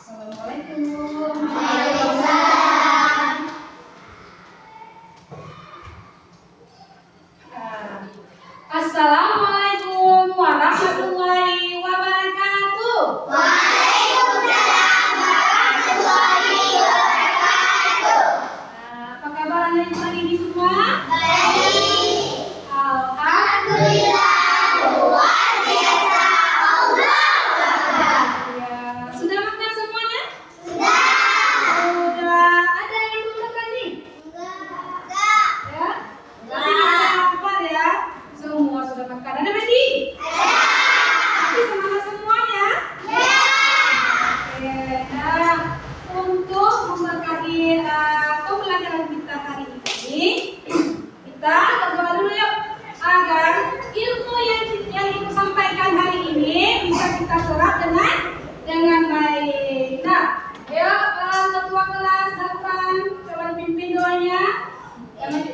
Assalamualaikum. Waalaikumsalam. Assalamualaikum warahmatullahi wabarakatuh. Waalaikumsalam warahmatullahi wabarakatuh. Apa kabar anak hari ini semua? Baik. Alhamdulillah. Luar biasa. Allah Akbar. Ya, sudah makan semuanya? Sudah. Sudah. Ada yang belum makan nih? Enggak. Ya? Tapi jangan lapar ya. Semua sudah makan. Ada Besti? Ada. Tapi semangat semuanya. Ya. Oke, nah untuk memberkahi pembelajaran kita hari ini, kita berdoa dulu yuk agar ilmu yang ibu sampaikan hari ini bisa kita serap dengan baik. Nah, ayo ketua kelas depan coba pimpin doanya. Ya, maju.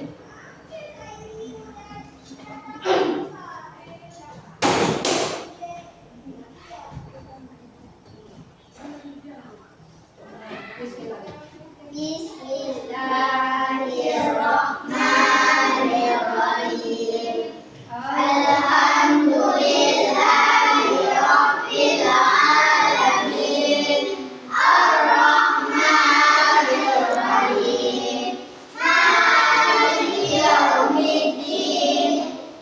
Bismillahirrahmanirrahim. Alhamdulillahirabbil alamin. Arrahmanirrahim. Maliki yaumiddin.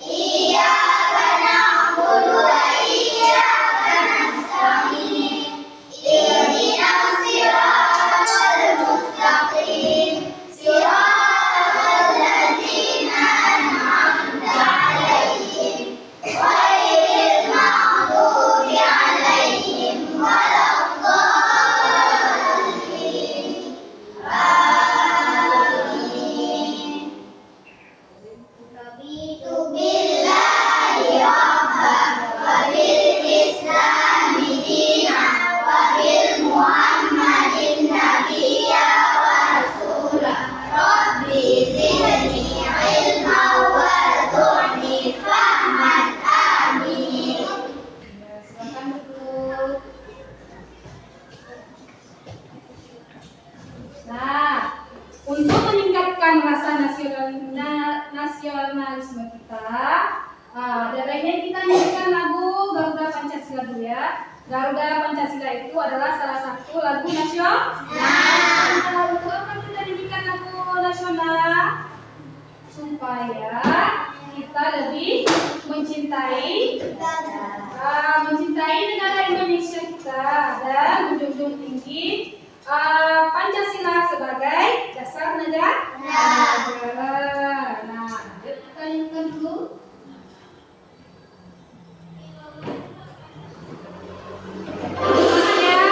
Iyyaka na'budu wa iyyaka nasta'in. Ihdinas siratal mustaqim. Siratal ladzina an'amta 'alaihim ghairil maghdubi 'alaihim waladdallin. Amin. Raditu billahi rabban wa bil islami dinan wa bil muhammadin nabiyya wa rasula. Rabbi zidni ilma warzuqni fahman. Amin. Ya, silakan duduk. Nah, untuk meningkatkan rasa nasionalisme kita, dari ini kita nyanyikan lagu Garuda Pancasila dulu ya. Garuda Pancasila itu adalah salah satu lagu nasional. Nah, untuk apa kita nyanyikan lagu nasional? Supaya kita lebih mencintai negara Indonesia kita dan menjunjung tinggi Pancasila sebagai dasar negara. Nah, yuk kita nyanyikan dulu. Semangat ya.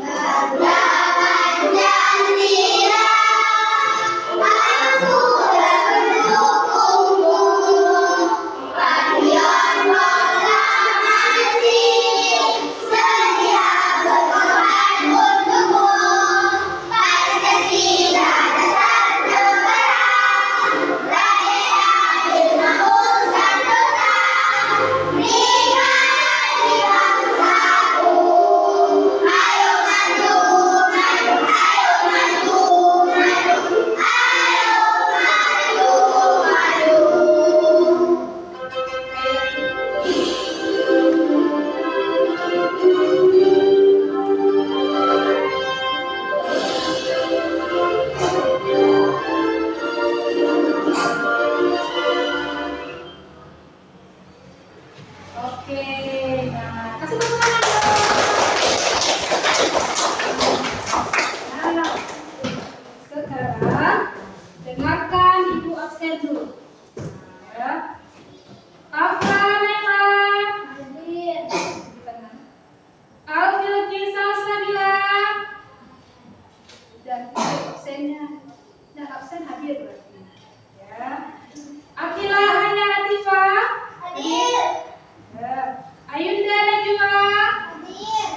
Garuda Pancasila, aku mendukungmu. Patriot proklamasi, sedia berkorban untukmu. Pancasila dasar negara, rakyat adil makmur sentosa. Berikan bangsaku. Ayo maju, maju, ayo maju, maju, ayo maju, maju. Oke, nah kasih tepuk tangan dong. Nah, sekarang dengarkan ibu absen dulu. Ya. Afra Nela, hadir. Alfil Kisah Sabila, dan absennya, dan absen hadir berarti. Ya. Akila Hanya Latifa, Hadir. ya. Ayunda Najwa, Hadir.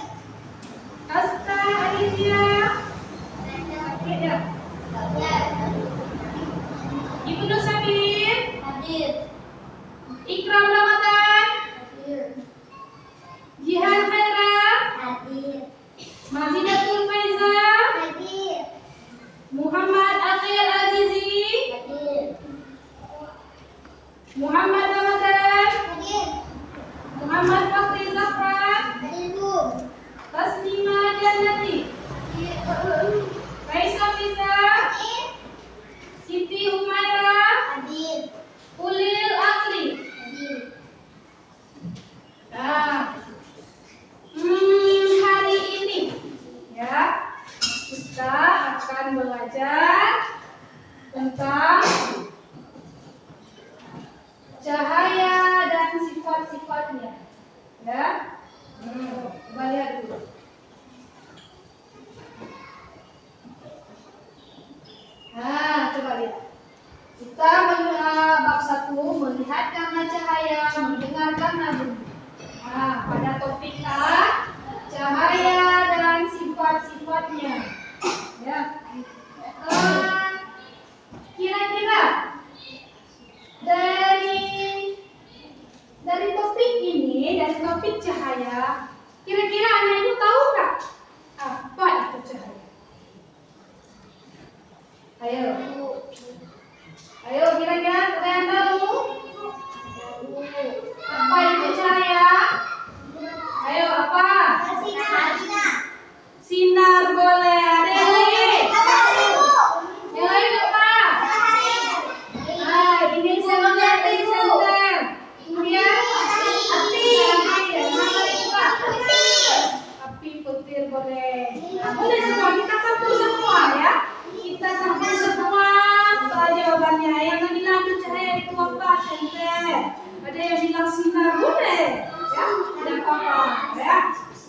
Asta Aditya, hadir ya. Hadir. Ibnu Sabir, Hadir. tentang cahaya dan sifat-sifatnya. Ya. Coba lihat dulu. Nah, coba lihat. Kita bab 1 melihat karena cahaya, mendengar karena bunyi. Nah, pada topik A, cahaya dan sifat-sifatnya. Ya. Kira-kira dari topik ini, dari topik cahaya, kira-kira Anda itu tahu nggak apa itu cahaya? Ayo kira-kira kalian tahu apa itu cahaya? Ayo apa? Sinar boleh. Ada yang lagi? Yang lain apa? Ini center. Kemudian api petir boleh. Boleh semua, kita campur semua ya. Kita campur semua jawabannya. Yang bilang itu cahaya itu apa? Center. Ada yang bilang sinar boleh. Ya, tidak apa-apa ya.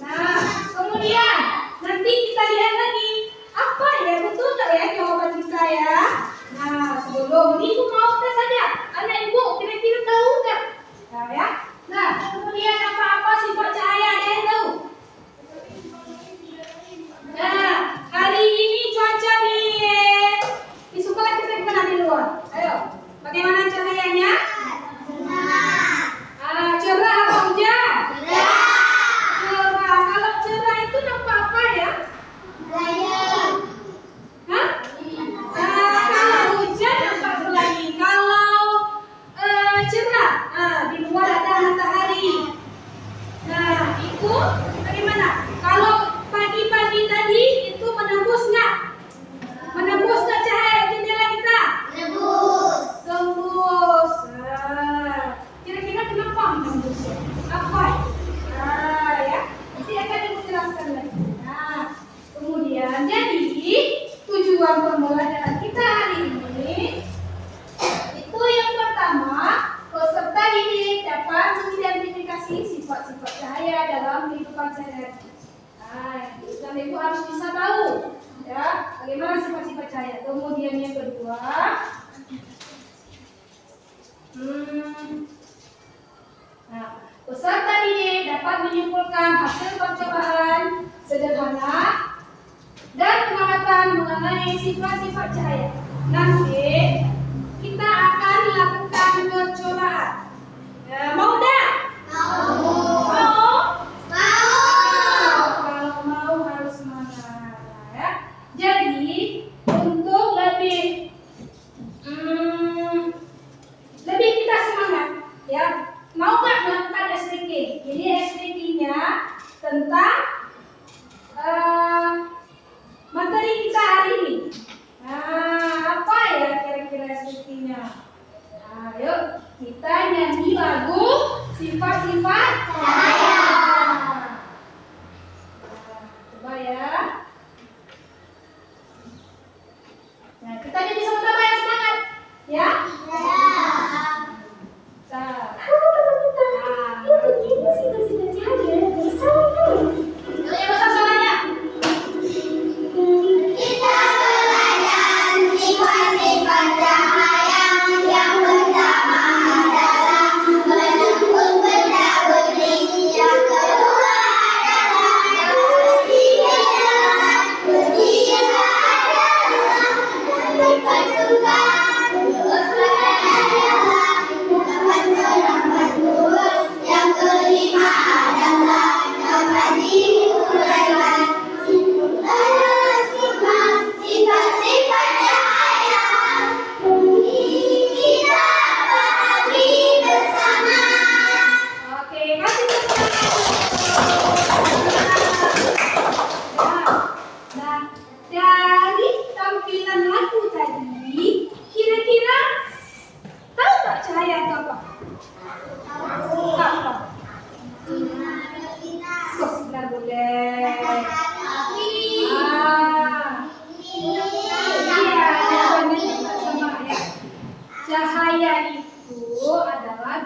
Nah, kemudian nanti kita lihat lagi apa ya, betul nggak ya jawaban kita ya. Nah, sebelum ibu mau tes saja, anak ibu kira-kira tahu nggak? Nah, ya. Nah, kemudian apa-apa sifat cahaya, ada yang tahu? Nah, hari ini cuaca di sekolah kita gimana di luar? Ayo, bagaimana cahayanya? Cerah atau hujan? Cerah. Kalau cerah itu nampak apa ya? Hah? Kalau hujan nampak pelangi. Kalau cerah, di luar ada matahari. Nah, itu bagaimana? Kalau pagi-pagi tadi itu menembus nggak? Menembus nggak cahaya jendela kita? Tembus. Kira-kira kenapa menembus? Apa? Ya. Nanti akan ibu jelaskan lagi. Nah, kemudian jadi tujuan pembelajaran kita hari ini itu yang pertama, peserta didik dapat mengidentifikasi sifat-sifat cahaya dalam kehidupan sehari-hari. Nah, dan ibu harus bisa tahu ya bagaimana sifat-sifat cahaya. Kemudian yang kedua, nah, peserta didik dapat menyimpulkan hasil percobaan sederhana dan pengamatan mengenai sifat-sifat cahaya. Nanti kita akan lakukan percobaan. Mau dah? Mau? Kalau mau harus semangat ya. Jadi untuk lebih kita semangat ya. Mau nggak melakukan SPK? Jadi SPK-nya tentang materi kita hari ini. Nah, apa ya kira-kira SPK-nya? Ayo kita nyanyi lagu sifat-sifat cahaya. Coba ya. Nah, kita jadi sama-sama yang semangat ya. Yang pertama adalah menembus benda-benda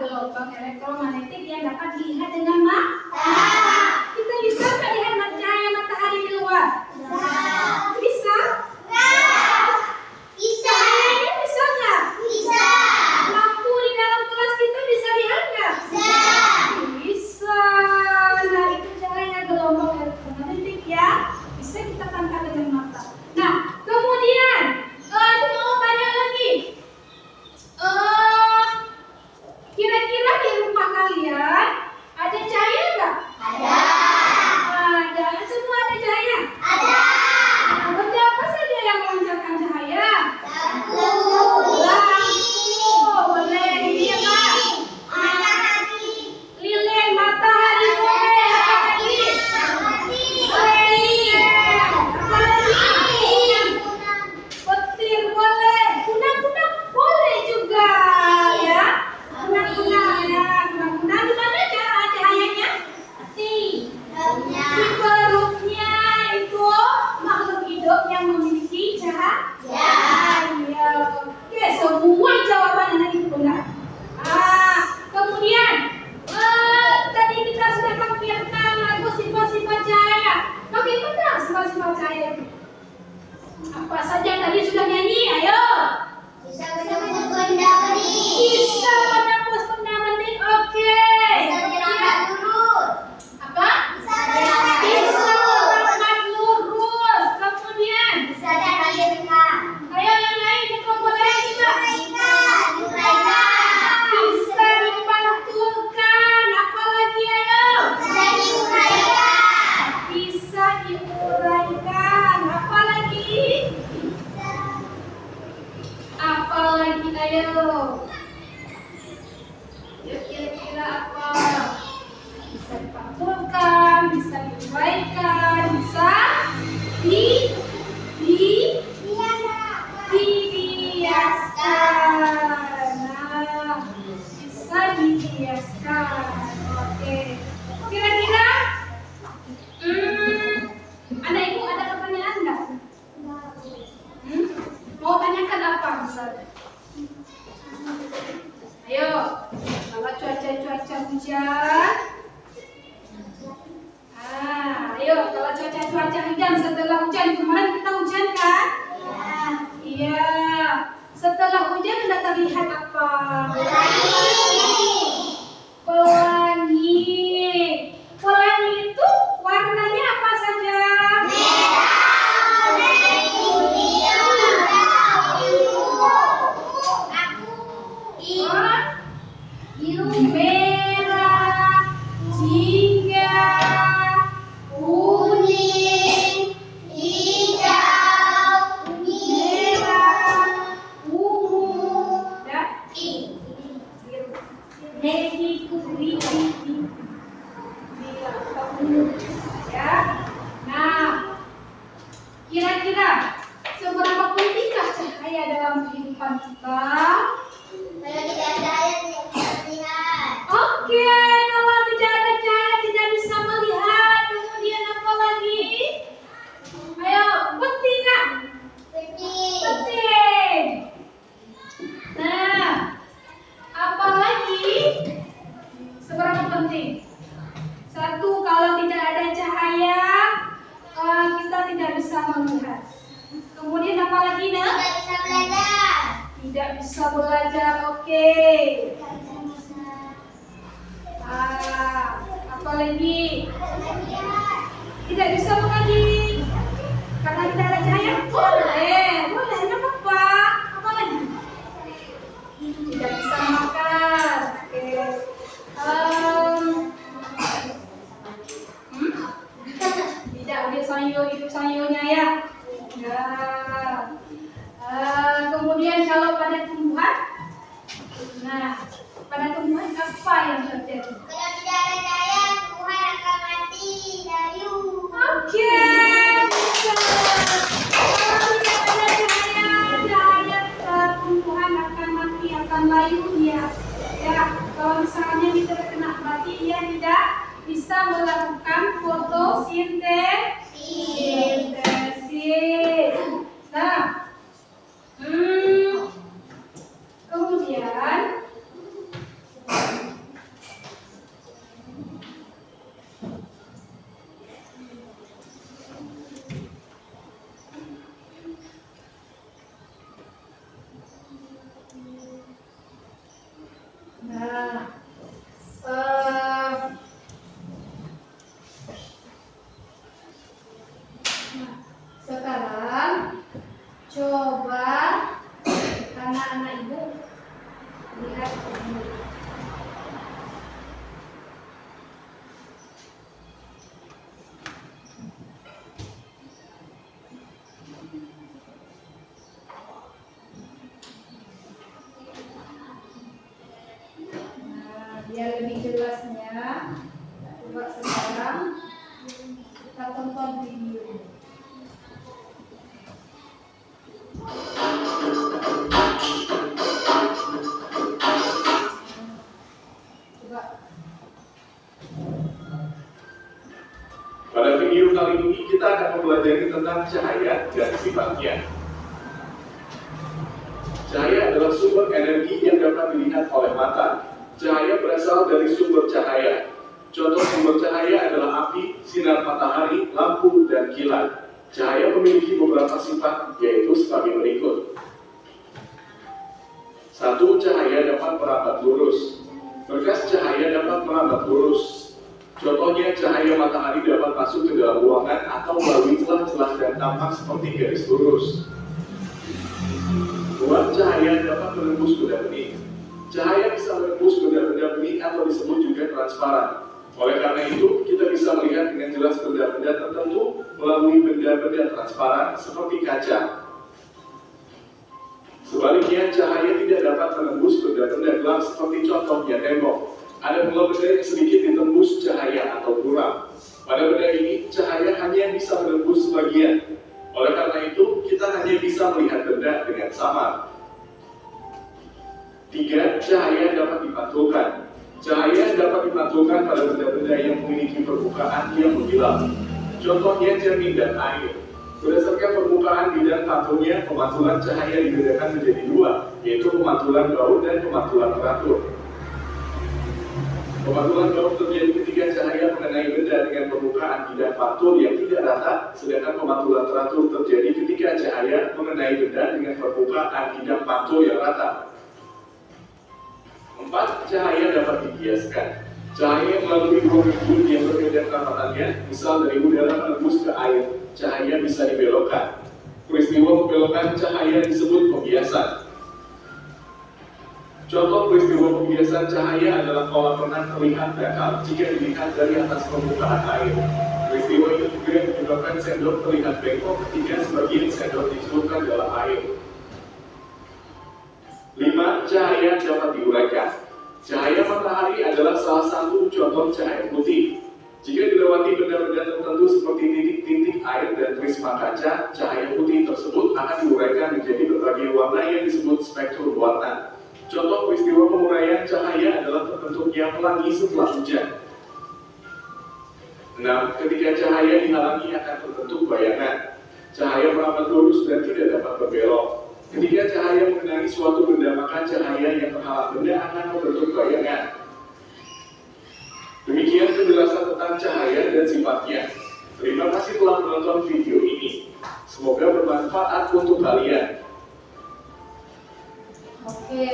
gelombang elektromagnetik yang dapat dilihat dengan mata. Kita bisa nggak lihat cahaya matahari di luar? Bisa? Bisa. Bisa nggak? Bisa. Lampu di dalam kelas kita bisa lihat nggak? Bisa. Bisa. Nah, itu cahaya gelombang elektromagnetik ya. Bisa kita tangkap dengan mata. Nah, kemudian aku mau tanya lagi. Kira-kira di rumah kalian ada cahaya nggak? Ada. Ada. Semua ada cahaya? Ada. Nah, benda apa saja yang memancarkan cahaya? Lampu. Boleh. Ini apa? Matahari. Lilin, matahari, boleh. Apa lagi? Apa lagi? Petir boleh. Kunang-kunang boleh juga ya. Kunang-kunang ya. Kunang-kunang di mana cahayanya? Di perutnya itu makhluk hidup yang memiliki cahaya. Oke, semua jawaban ada itu benar. Kemudian tadi kita sudah tampilkan lagu sifat-sifat cahaya. Bagaimana sifat-sifat cahaya itu? Apa saja yang tadi sudah nyanyi? Ayo. Bisa menembus benda bening. Bisa menembus benda bening. Oke. Bisa berangkat lurus. Apa? Bisa berangkat Bisa lurus. berangkat lurus. Kemudian, Bisa dilahirkan. ayo yang lain dikomponen kita. Diuraikan. Bisa dipantulkan. Apa lagi ayo? Bisa diuraikan. Bisa diuraikan. Apa lagi? Apa lagi ayo? Yuk, kira-kira apa? Bisa dipantulkan, bisa diuraikan, bisa dibiaskan. Nah, bisa dibiaskan. Oke. Kira-kira ada ibu ada pertanyaan nggak? Mau tanyakan apa misalnya? Ayo, kalau cuaca hujan. Ayo, kalau cuaca hujan setelah hujan kemarin kita hujan kan? Iya. Setelah hujan sudah terlihat apa? Pelangi. Pelangi itu warnanya apa saja? Merah, jingga, Kuning, hijau, merah, ungu, dan biru. Navy, kuning, ya. Nah, kira-kira seberapa pentingkah cahaya dalam kehidupan kita? Kalau tidak ada cahaya tidak bisa terlihat. Oke, kalau tidak ada cahaya tidak bisa melihat. Kemudian apa lagi? Ayo, penting nggak? Penting. Penting. Nah, apa lagi? Seberapa penting? Satu, kalau tidak ada cahaya, kita tidak bisa melihat. Kemudian apa lagi, Nak? Tidak bisa belajar. Tidak bisa belajar. Oke. Tidak bisa masak. Apa lagi? Belajar. Tidak bisa mengaji karena tidak ada cahaya. Boleh, nggak apa-apa. Apa lagi? Tidak bisa makan. Oke. Tidak hidup sayurnya ya. Kemudian kalau pada tumbuhan, nah pada tumbuhan apa yang terjadi? Kalau tidak ada cahaya, Tuhan akan mati. Layu. Oke, bisa. Kalau tidak ada cahaya tumbuhan akan mati, akan layu dia. Ya, kalau misalnya dia terkena mati, dia tidak bisa melakukan fotosintesis. Nah, kemudian Biar lebih jelasnya, coba sekarang kita tonton video. Coba. Pada video kali ini kita akan mempelajari tentang cahaya dan sifatnya. Cahaya adalah sumber energi yang dapat dilihat oleh mata. Cahaya berasal dari sumber cahaya. Contoh sumber cahaya adalah api, sinar matahari, lampu, dan kilat. Cahaya memiliki beberapa sifat, yaitu sebagai berikut. 1. Cahaya dapat merambat lurus. Berkas cahaya dapat merambat lurus. Contohnya, cahaya matahari dapat masuk ke dalam ruangan atau melalui celah-celah dan tampak seperti garis lurus. 2. Cahaya dapat menembus benda bening. Cahaya bisa menembus benda-benda bening atau disebut juga transparan. Oleh karena itu, kita bisa melihat dengan jelas benda-benda tertentu melalui benda-benda transparan seperti kaca. Sebaliknya, cahaya tidak dapat menembus benda-benda gelap seperti contohnya tembok. Ada pula benda yang sedikit ditembus cahaya atau buram. Pada benda ini, cahaya hanya bisa menembus sebagian. Oleh karena itu, kita hanya bisa melihat benda dengan samar. 3. Cahaya dapat dipantulkan. Cahaya dapat dipantulkan pada benda-benda yang memiliki permukaan yang mengkilap. Contohnya cermin dan air. Berdasarkan permukaan bidang pantulnya, pemantulan cahaya dibedakan menjadi 2, yaitu pemantulan baut dan pemantulan teratur. Pemantulan baut terjadi ketika cahaya mengenai benda dengan permukaan bidang pantul yang tidak rata, sedangkan pemantulan teratur terjadi ketika cahaya mengenai benda dengan permukaan bidang pantul yang rata. 4. Cahaya dapat dibiaskan. Cahaya melalui dua medium yang berbeda kerapatannya, misal dari udara menembus ke air, cahaya bisa dibelokkan. Peristiwa membelokkan cahaya disebut pembiasan. Contoh peristiwa pembiasan cahaya adalah kolam renang terlihat dangkal jika dilihat dari atas permukaan air. Peristiwa itu juga menyebabkan sendok terlihat bengkok ketika sebagian sendok dicelupkan dalam air. 5. Cahaya dapat diuraikan. Cahaya matahari adalah salah satu contoh cahaya putih. Jika dilewati benda-benda tertentu seperti titik-titik air dan prisma kaca, cahaya putih tersebut akan diuraikan menjadi berbagai warna yang disebut spektrum warna. Contoh peristiwa penguraian cahaya adalah terbentuknya pelangi setelah hujan. 6. Ketika cahaya dihalangi akan terbentuk bayangan. Cahaya merambat lurus dan tidak dapat berbelok. Ketika cahaya mengenai suatu benda, maka cahaya yang terhalang benda akan membentuk bayangan. Demikian penjelasan tentang cahaya dan sifatnya. Terima kasih telah menonton video ini. Semoga bermanfaat untuk kalian. Oke.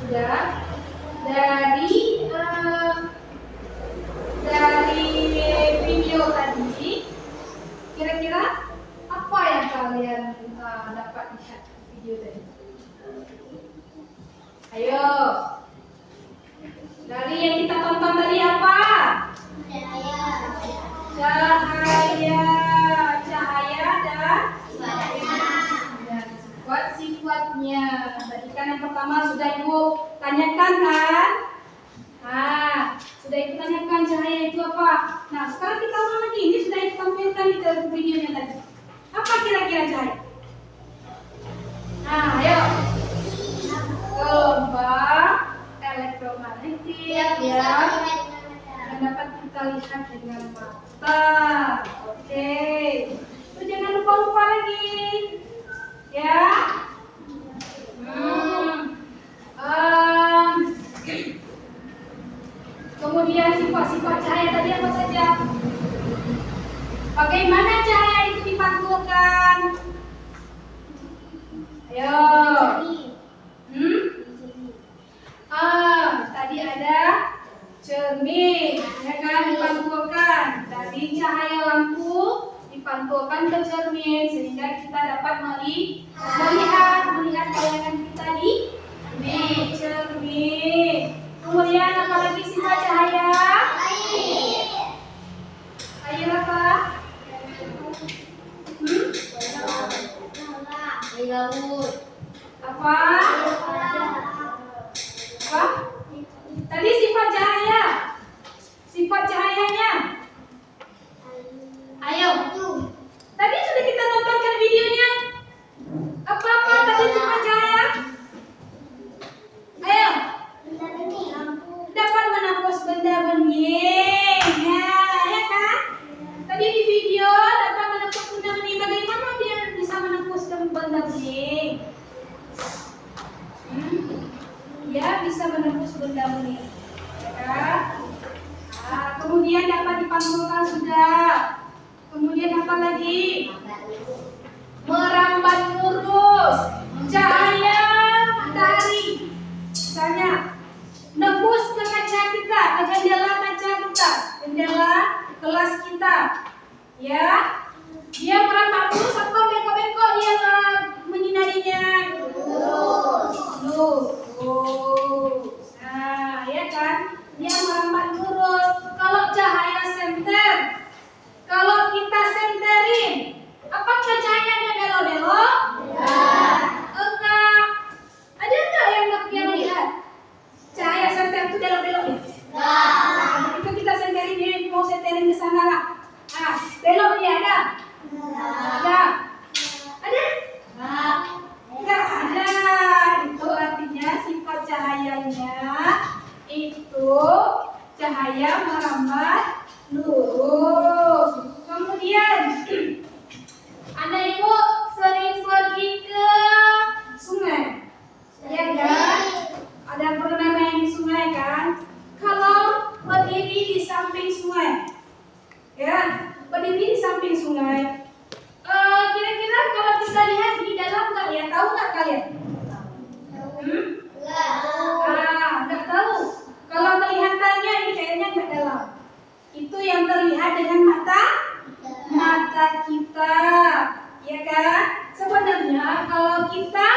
Sudah dari video tadi, kira-kira apa yang kalian dapat lihat video tadi? Ayo, dari yang kita tonton tadi apa? Cahaya dan sifat-sifatnya. Tadi kan yang pertama sudah Ibu tanyakan kan? Sudah Ibu tanyakan cahaya itu apa? Nah, sekarang kita ulang lagi. Ini sudah Ibu tampilkan di videonya tadi. Apa kira-kira cahaya? Nah, ayo. Gelombang elektromagnetik yang dapat kita lihat dengan mata. Oke. Terus jangan lupa lagi. Ya. Kemudian sifat-sifat cahaya tadi apa saja? Bagaimana cahaya itu dipantulkan? Ayo. Tadi ada cermin, ya kan, dipantulkan. Dari cahaya lampu dipantulkan ke cermin. cermin sehingga kita dapat melihat bayangan kita di cermin. Kemudian apalagi sifat cahaya? Air apa? Laut. Apa? Apa? Tadi sifat cahaya. Sifat cahayanya. Ayo. Tadi sudah kita tontonkan videonya. Apa-apa tadi sifat cahaya? Ayo. Dapat menembus benda bening. Nah, ya kan? Tadi di video dapat menembus benda bening. Bagaimana dia bisa menembus benda bening? Dia bisa menembus benda bening. Ya kan? Nah, kemudian dapat dipantulkan sudah. Kemudian apa lagi? Merambat lurus. Cahaya matahari. Misalnya, nembus ke kaca kita, ke jendela kaca kita, jendela kelas kita. Ya, dia merambat lurus atau bengkok-bengkok dia menyinarinya? Lurus. Nah, ya kan? Dia merambat lurus. Kalau cahaya senter, kalau kita senterin, apakah cahayanya belok-belok? Enggak. Ada enggak yang lihat? Cahaya senter itu belok-belok ya? Begitu kita senterin, dia mau senterin ke sana lah. Nah, belok dia ada? Ada. Ada? Enggak ada. Itu artinya sifat cahayanya itu cahaya merambat lurus. Kemudian Anda ibu sering pergi ke sungai, ya kan? Ada pernah main di sungai kan? Kalau berdiri di samping sungai, ya, berdiri di samping sungai. Kira-kira kalau kita lihat di dalam nggak ya? Tahu nggak kalian? Nggak tahu. Kalau kelihatannya ini kayaknya nggak dalam. Itu yang terlihat dengan mata kita, ya kan? Sebenarnya kalau kita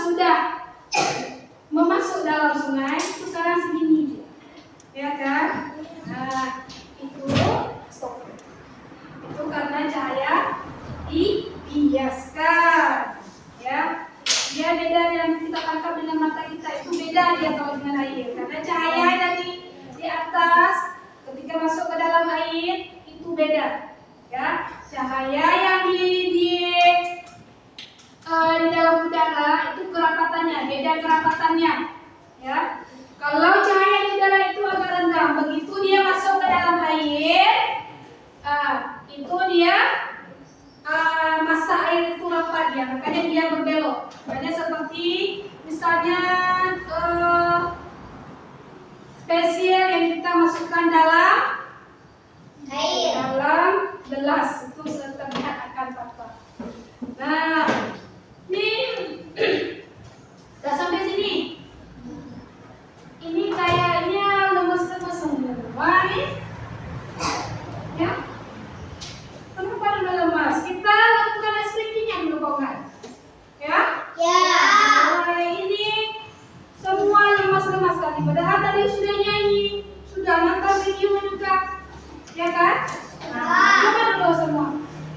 sudah memasuk dalam sungai, itu sekarang segini, ya kan? Nah, itu stop. Itu karena cahaya dibiaskan, ya. Dia beda yang kita tangkap dengan mata kita, itu beda dia kalau dengan air. Karena cahaya dari di atas ketika masuk ke dalam air itu beda, ya. Cahaya yang di dalam udara itu kerapatannya beda, kerapatannya, ya. Kalau cahaya di udara itu agak rendah, begitu dia masuk ke dalam air, itu dia massa air itu rapat dia, makanya dia berbelok. Makanya seperti misalnya spesial yang kita masukkan dalam gelas itu terlihat akan patah. Nah, ini udah sampai sini. Ini kayaknya lemes-lemes semua nih, ya. Kenapa udah lemas? Kita lakukan stretching-nya dulu, kok kan? Ya? Nah, ini semua lemas-lemas tadi. Padahal tadi sudah nyanyi, sudah nonton video juga, ya kan? Nah, coba dulu semua.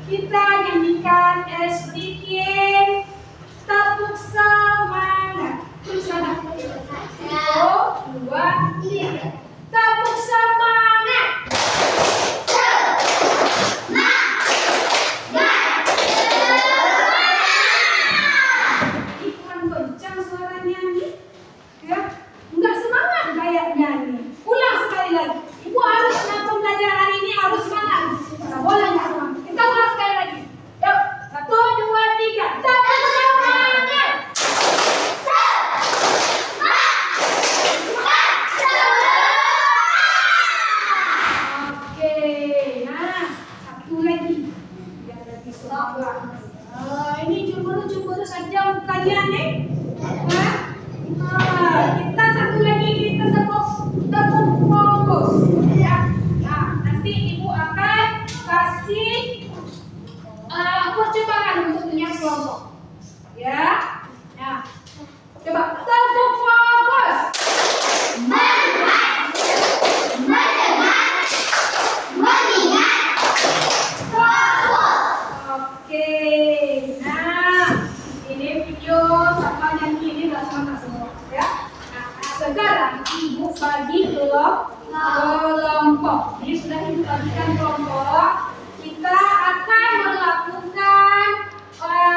Kita nyanyikan sedikit tepuk semangat. Sana. 1, 2, 3. Tepuk semangat. Kurang kencang suaranya nih, ya. Enggak semangat kayaknya nih. Ulang sekali lagi. Ibu harus nonton belajar hari ini harus semangat. Nggak boleh nggak semangat. Kita ulang sekali lagi. Yuk, 1, 2, 3. Tepuk semangat. Oke, nah satu lagi biar lebih semangat. Ini cemburu saja kalian nih. Kita satu lagi kita tepuk fokus, ya. Nah, nanti ibu akan kasih kelompok. Jadi sudah dibagikan kelompok, kita akan melakukan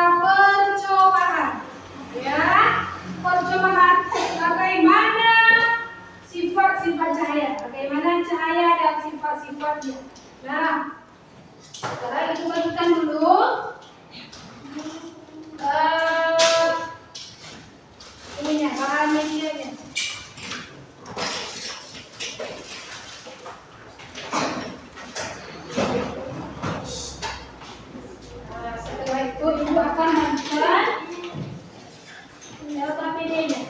percobaan. Ya, percobaan bagaimana sifat-sifat cahaya, bagaimana cahaya dan sifat-sifatnya. Nah, sekarang itu bagikan dulu. Ininya bahan medianya. Nah, setelah itu ibu akan masukkan LKPD-nya.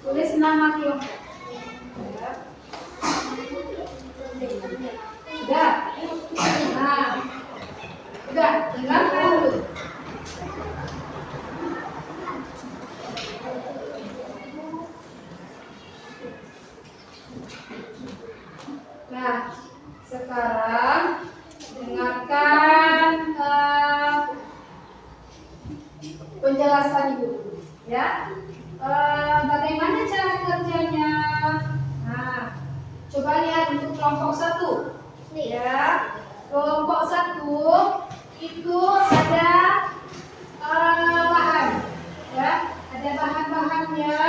Tulis nama kelompok. Sudah. Nah, sudah. Dengarkan dulu. Nah, sekarang dengarkan penjelasan ibu, ya. Bagaimana cara kerjanya? Nah, coba lihat untuk kelompok 1, ya. Kelompok 1 itu ada bahan, ya. Ada bahan-bahannya,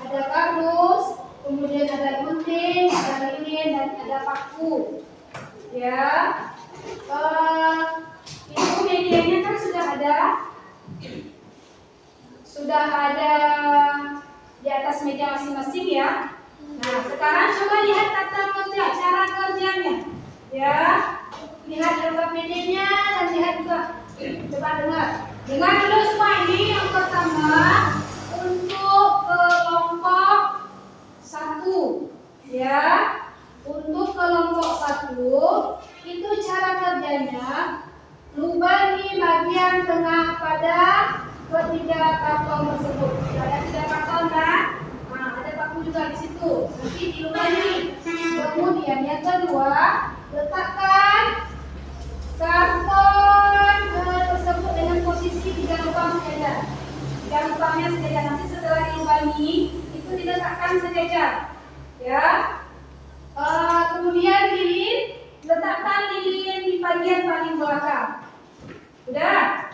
ada kardus, kemudian ada gunting, ada lilin, dan ada paku, ya. Itu medianya kan sudah ada di atas meja masing-masing, ya. Nah, sekarang coba lihat tata kerja, cara kerjanya, ya. Lihat LKPD-nya dan lihat juga. Coba dengar dulu semua ini. Yang pertama untuk kelompok 1, ya. Untuk kelompok 1 itu cara kerjanya lubangi bagian tengah pada ketiga karton tersebut. Ada 3 karton kan? Nah, ada paku juga di situ. Nanti dilubangi. Kemudian yang kedua, letakkan karton tersebut dengan posisi 3 lubang sejajar. 3 lubangnya sejajar. Nanti setelah dilubangi itu diletakkan sejajar, ya. Kemudian letakkan lilin di bagian paling belakang. Sudah?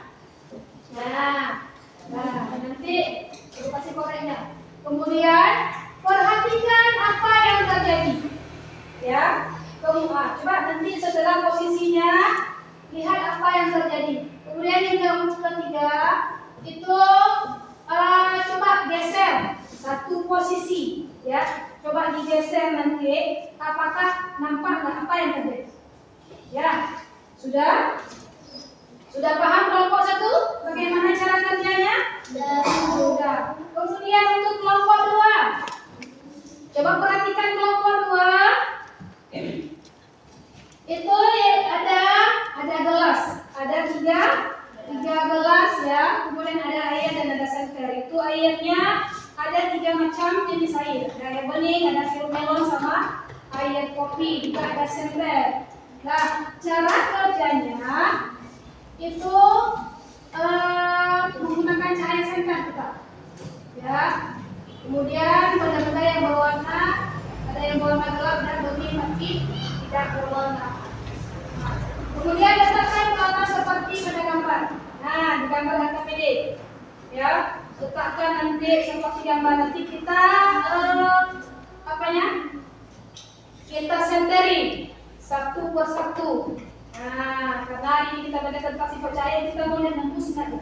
Nah, nanti aku kasih koreknya. Kemudian perhatikan apa yang terjadi, ya. Coba nanti setelah posisinya lihat apa yang terjadi. Kemudian yang ketiga itu coba geser satu posisi, ya. Coba digeser nanti, apakah nampak nggak apa yang terjadi? Ya, sudah? Sudah paham kelompok 1? Bagaimana cara kerjanya? Sudah. Kemudian untuk kelompok 2, coba perhatikan kelompok 2. Itu ada gelas, ada tiga gelas, ya. Kemudian ada air dan ada senter. Itu airnya ada 3 macam jenis air. Ada air bening, ada sirup melon, sama air kopi. Juga ada senter. Nah, cara kerjanya itu menggunakan cahaya senter kita, ya. Kemudian benda-benda yang berwarna, ada yang berwarna gelap dan bening tapi tidak berwarna. Nah, kemudian letakkan warna seperti pada gambar. Nah, di gambar HKPD, ya. letakkan nanti seperti gambar nanti kita kita senterin satu persatu. Nah, karena ini kita gunakan pasif percaya, kita boleh nembuskan.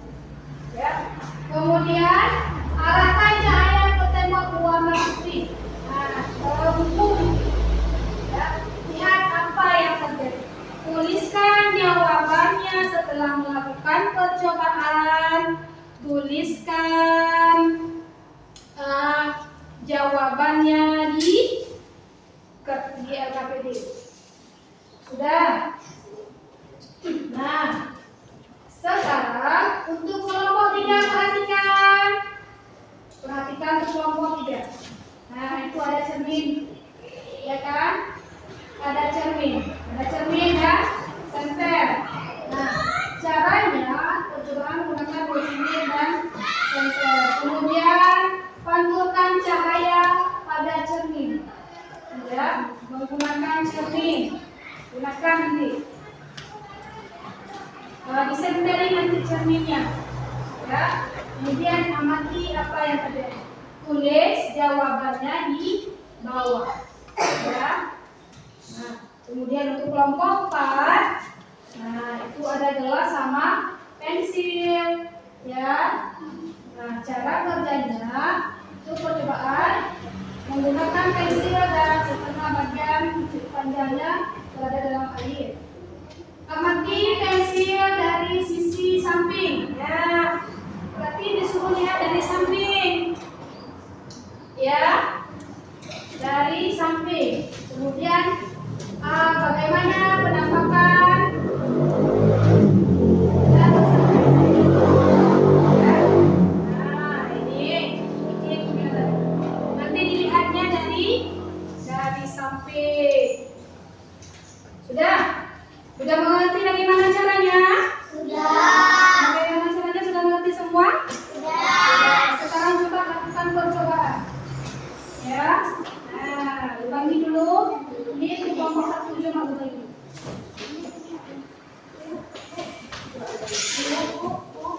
Ya. Kemudian arahkan cahaya ke tembok berwarna putih. Nah, hukum. Ya, lihat apa yang terjadi. Tuliskan jawabannya setelah melakukan percobaan. Tuliskan jawabannya di LKPD. Sudah. Nah, sekarang untuk kelompok 3 perhatikan untuk kelompok 3. Nah, itu ada cermin, ya kan? Ada cermin ya, senter. Nah, caranya percobaan menggunakan cermin dan senter. Kemudian pantulkan cahaya pada cermin. Ya, menggunakan cermin. Gunakan nanti. Disenteri nanti cerminnya. Ya. Kemudian amati apa yang terjadi. Tulis jawabannya di bawah. Ya. Nah, kemudian untuk kelompok 4, nah itu ada gelas sama pensil. Ya. Nah, cara kerjanya itu percobaan menggunakan pensil dan setengah bagian panjangnya berada dalam air. Amati pensil dari sisi samping. Ya, berarti disuruh lihat dari samping. Ya, dari samping. Kemudian bagaimana penampakan? Nah, ini nanti dilihatnya dari samping. Sudah mengerti bagaimana caranya? Sudah. Bagaimana caranya, sudah mengerti semua? Sudah. Sekarang coba lakukan percobaan. Ya. Nah, ulangi dulu. Ini kelompok 1 coba ulangi.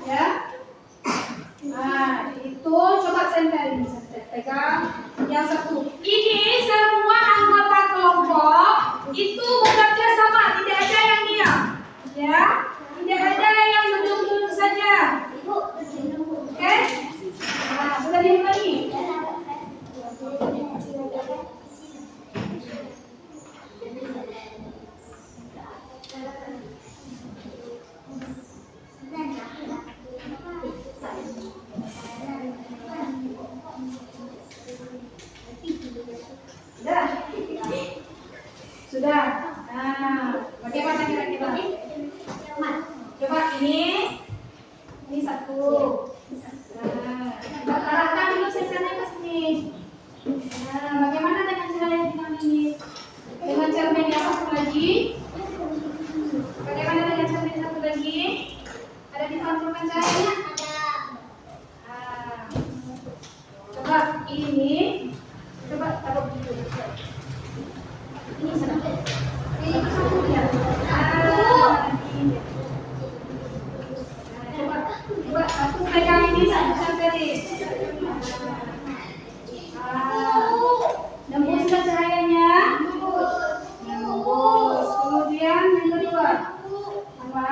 Ya. Nah, itu coba senter ini. Pegang yang satu. Ini semua anggota kelompok itu bekerja sama, tidak ada yang diam. Ya, tidak ada yang duduk-duduk saja. Oke? Nah, sudah diulangi. Sudah. Nah, bagaimana kira-kira? Coba ini satu. Nah, arahkan dulu senternya ke sini. Nah, bagaimana dengan cara yang kita ini? Dengan cermin yang satu lagi. Bagaimana dengan cermin satu lagi? Ada dipantulkan cahayanya? Nah, coba ini. Coba taruh dulu. Ini satu. Ini satu ya. Coba aku pegang ini santri. Nembuskan cahayanya. Nembus. Kemudian yang kedua. Apa?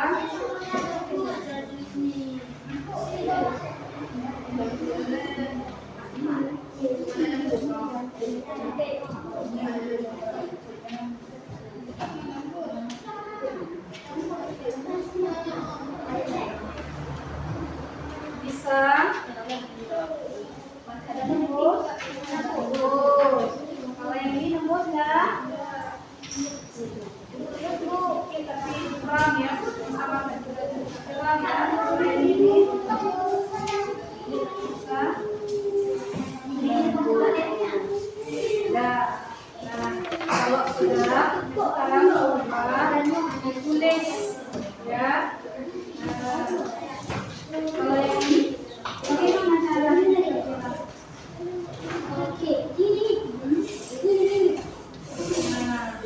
Bisa ada nembus. Kalau yang ini nembus ya. Tapi kurang ya, sama kurang ya. Ini bisa. Nah, kalau sudah sekarang coba ditulis ya. Kalau yang ini bagaimana caranya? Oke, ini. Nah,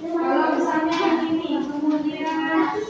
kalau misalnya yang ini, kemudian yang lain.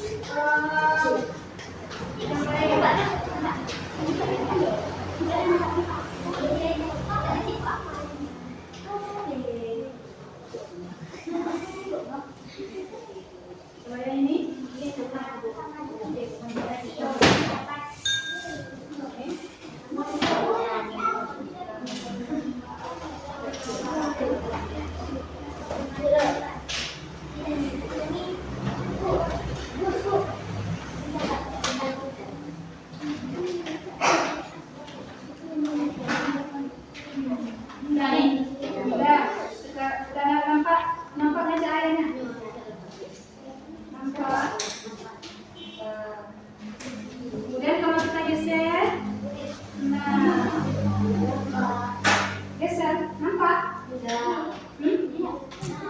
Nampak? Kemudian kalau kita geser, nah, geser, nampak?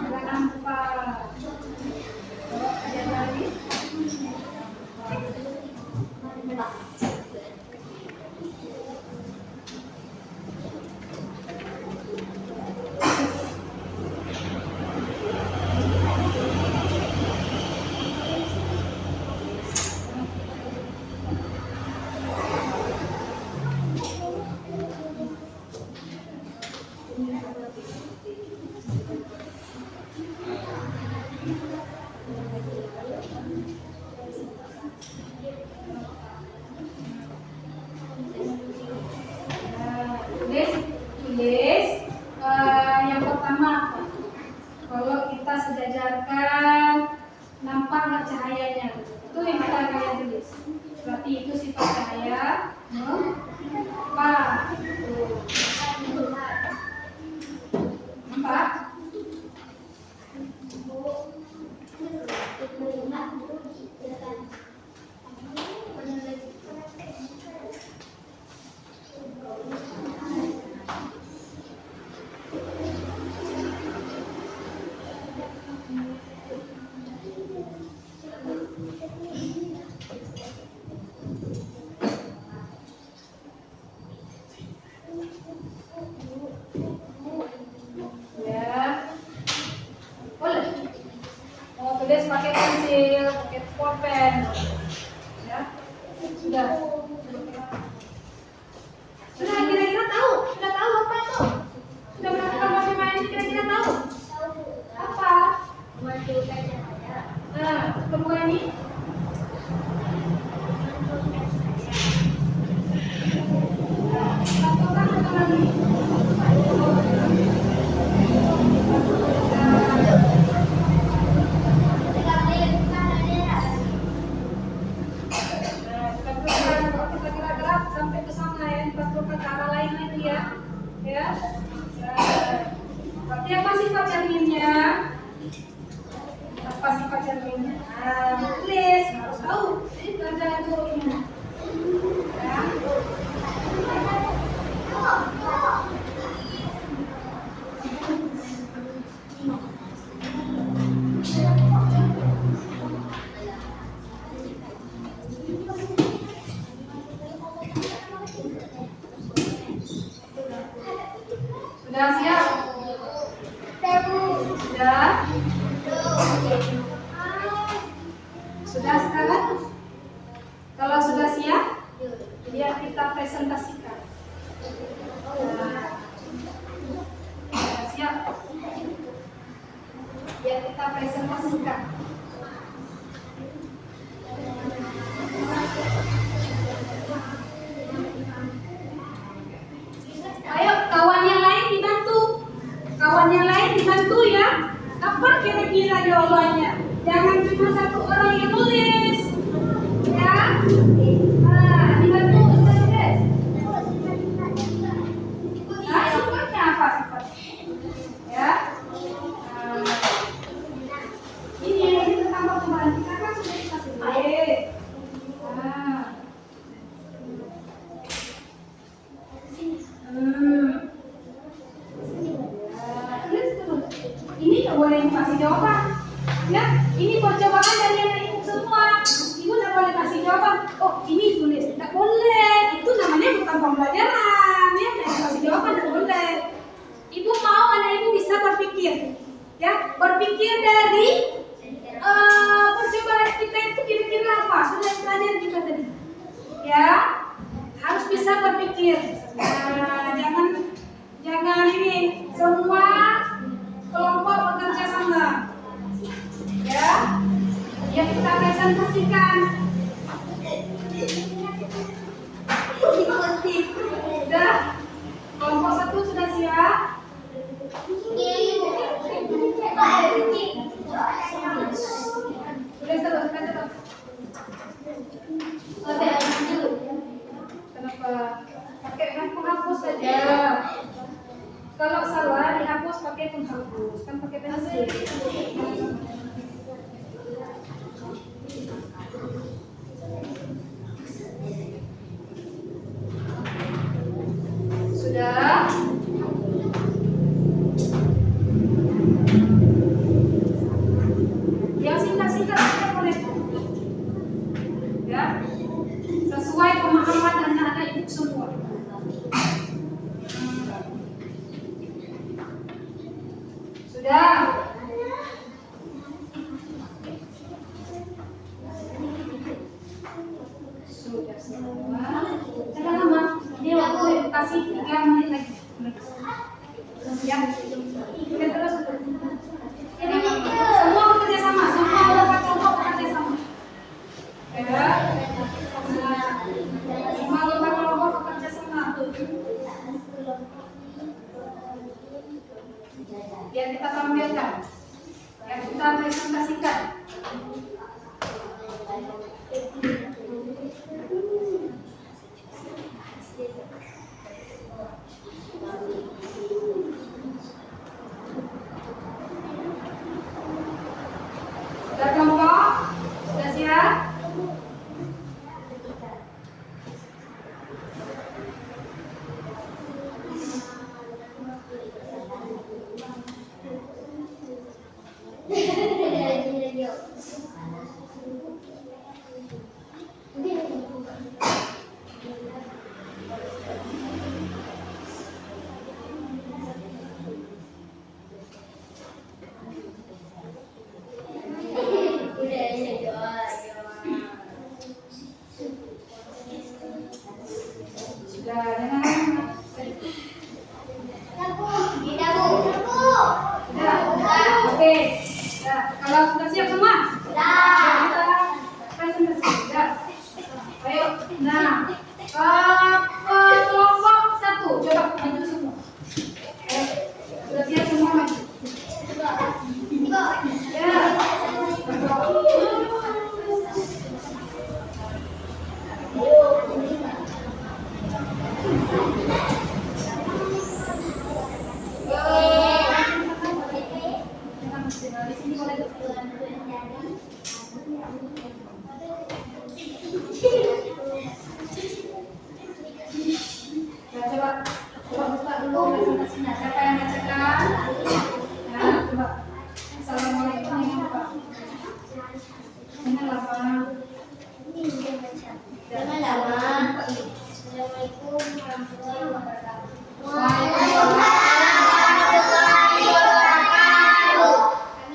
Nggak nampak. Coba lihat lagi. Tulis yang pertama apa? Kalau kita sejajarkan, nampak nggak cahayanya? Itu yang kita akan tulis. Berarti itu sifat cahaya. Nampak? Nampak? Tulis pakai pensil, pakai pulpen, ya sudah. Sudah kira-kira tahu? Sudah tahu apa itu? Sudah melakukan bagaimana ini kira-kira tahu? Apa? Memunculkan cahaya. Nah, kemudian ini. Sampai ke sana ya, dipantulkan ke arah lain lagi ya. Ya. Berarti apa sifat cerminnya? Apa sifat cerminnya? Tulis, harus tahu. Jadi belajar gurunya. Ya. Sudah siap? Sudah? Sudah sekarang? Kalau sudah siap, biar kita presentasikan. Sudah siap? Biar kita presentasikan. Ayo, kawan yang lain dibantu. Kawan yang lain dibantu ya. Apa kira-kira jawabannya? Jangan cuma satu orang yang nulis. Ya. Nah, dibantu tulis. Nah, sifatnya apa sifatnya? Ya. Ini tentang percobaan. Kita kan sudah kita tulis. Nah. Ini nggak boleh kasih jawaban, ya. Ini percobaan dari anak ibu semua. Ibu nggak boleh kasih jawaban. Oh, ini tulis, nggak boleh. Itu namanya bukan pembelajaran, ya. Nggak kasih jawaban nggak boleh. Ibu mau anak ibu bisa berpikir, ya. Berpikir dari percobaan kita itu kira-kira apa? Sudah belajar kita tadi, ya. Harus bisa berpikir. Jangan ini semua kelompok bekerja sama, ya. Ya kita presentasikan. Sudah, kelompok satu sudah siap. Sudah terus. Kenapa? Pakai penghapus saja. Kalau salah dihapus pakai penghapus, kan pakai pensil. Jangan lama. Ini waktu kasih 3 menit lagi. Ya. Oke, terus. Ini semua bekerja sama, semua anggota kelompok bekerja sama. Ya. Semua anggota kelompok bekerja sama. Biar kita tampilkan, yang kita presentasikan. Sudah kelompok? Sudah siap? Sudah, jangan. Sudah, oke. Sudah, kalau sudah siap semua? Kita presentasi. Sudah. Ayo, nah, kelompok 1, coba maju semua. Ayo, sudah siap semua maju. Ya. Di sini boleh. Ya, coba buka dulu presentasinya. Siapa yang bacakan? Ya, coba. Assalamualaikum Pak. Ini lama. Jangan lama. Assalamualaikum warahmatullahi wabarakatuh. Kami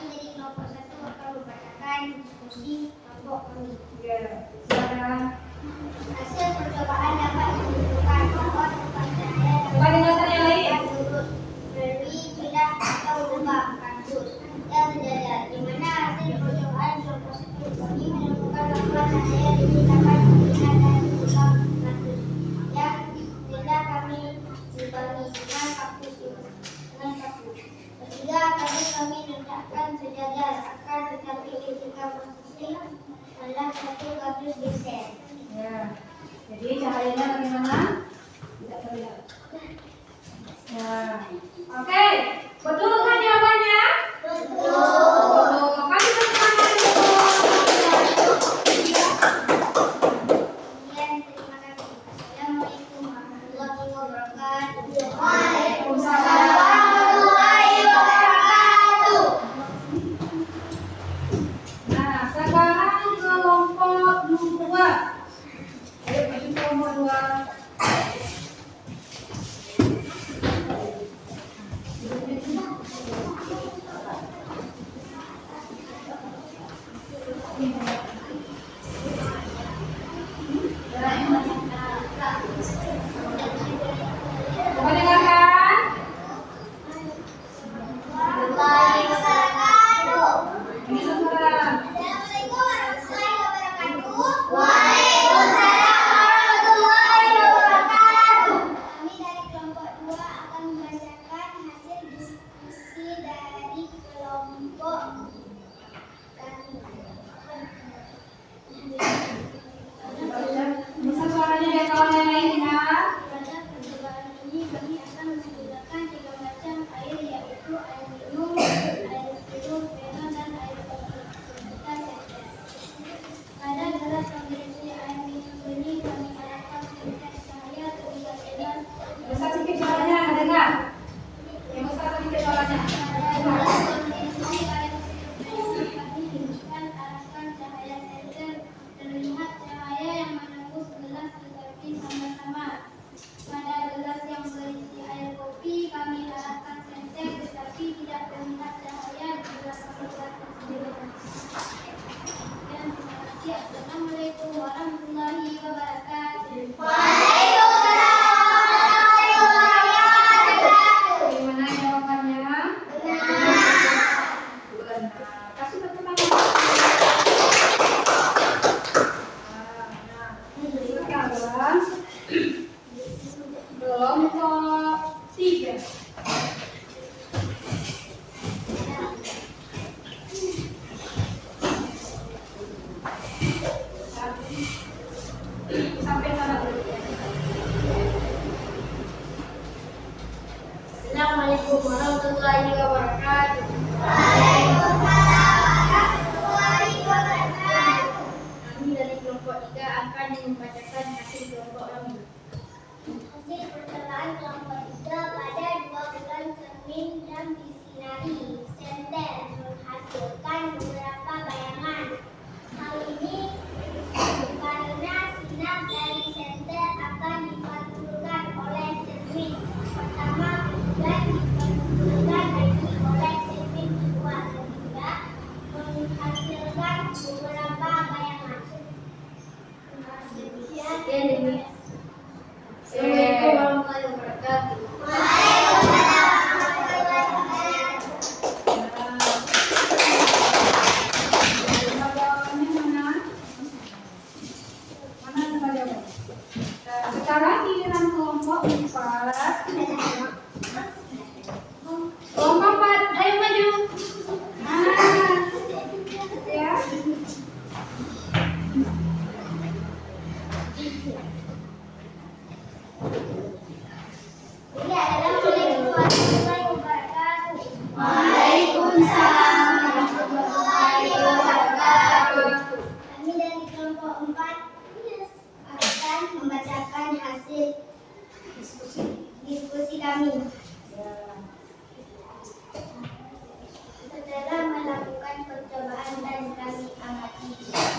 dari kelompok 1 akan membacakan diskusi kelompok kami. Ya, silakan. Hasil percobaan dapat ditentukan bahwa tempat cahaya Coba dengarkan yang lain. dapat lurus melalui bilah atau lubang kasus yang sejajar, di mana hasil percobaan kelompok 1 kami menemukan bahwa cahaya diciptakan menggunakan lubang kasus yang tidak kami simpangi dengan paku. Ketiga, kami letakkan sejajar, akan tetapi ketika posisi adalah satu kasus geser. Ya. Jadi cahayanya bagaimana? Tidak terlihat. Ya. Oke, betul kan jawabannya? Betul. Betul. Kasih tepuk tangan dulu. Sekian, terima kasih. Assalamualaikum warahmatullahi wabarakatuh. Waalaikumsalam. warahmatullahi wabarakatuh. Nah, sekarang kelompok 2. Ayo maju kelompok 2. Assalamualaikum warahmatullahi wabarakatuh. Bagaimana jawabannya? Benar. Kasih berteman. Sekarang kelompok 3. Sampai sana dulu. Assalamualaikum warahmatullahi wabarakatuh. Kami dari kelompok 3 akan membacakan hasil kelompok kami. Hasil percobaan kelompok 3 pada 2 bulan cermin dan disinari senter menghasilkan beberapa bayangan. Hal ini karena sinar dari senter akan dipantulkan oleh cermin pertama dan dipantulkan lagi oleh cermin kedua sehingga menghasilkan beberapa bayangan. Demikian. Assalamualaikum warahmatullahi wabarakatuh. Sekarang giliran kelompok 4. Kelompok 4, ayo maju. Ya. Ini adalah Assalamualaikum warahmatullahi wabarakatuh. Waalaikumsalam warahmatullahi wabarakatuh. Kami dari kelompok 4 akan membacakan hasil diskusi kami. Setelah melakukan percobaan dan kami amati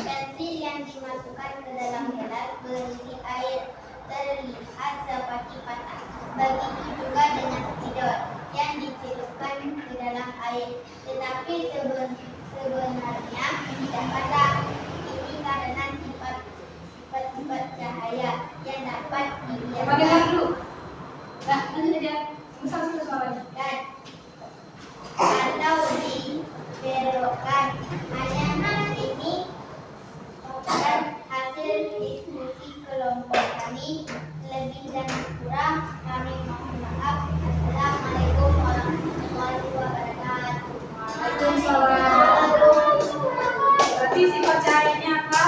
pensil yang dimasukkan ke dalam gelas berisi air terlihat seperti patah. Begitu juga dengan spidol yang dicelupkan ke dalam air, tetapi sebenarnya tidak patah. Ini karena sifat-sifat cahaya yang dapat dilihat Bagaimana dulu? Nah, nanti aja. Besar suaranya. dan atau dibelokkan. Hanya ini merupakan hasil diskusi kelompok kami. Lebih dan kurang kami mohon maaf. Assalamualaikum warahmatullahi wabarakatuh. Waalaikumsalam. Berarti sifat cahayanya apa?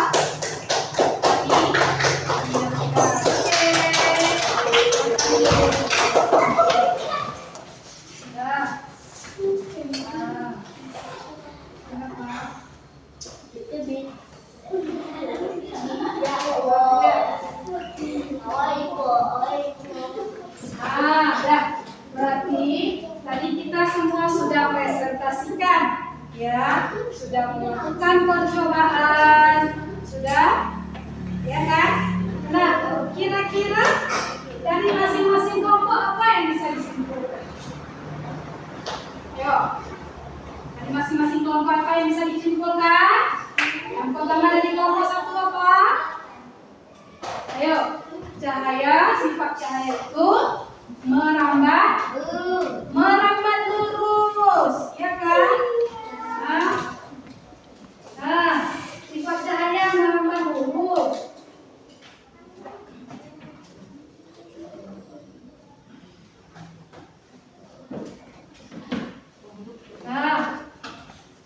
Berarti tadi kita semua sudah presentasikan, ya, sudah melakukan percobaan, sudah, ya kan? Nah, kira-kira dari masing-masing kelompok apa yang bisa disimpulkan? Ayo, dari masing-masing kelompok apa yang bisa disimpulkan? Yang pertama dari kelompok 1 apa? Ayo, cahaya, sifat cahaya itu merambat lurus, ya kan? Nah, sifat cahaya merambat lurus. Nah,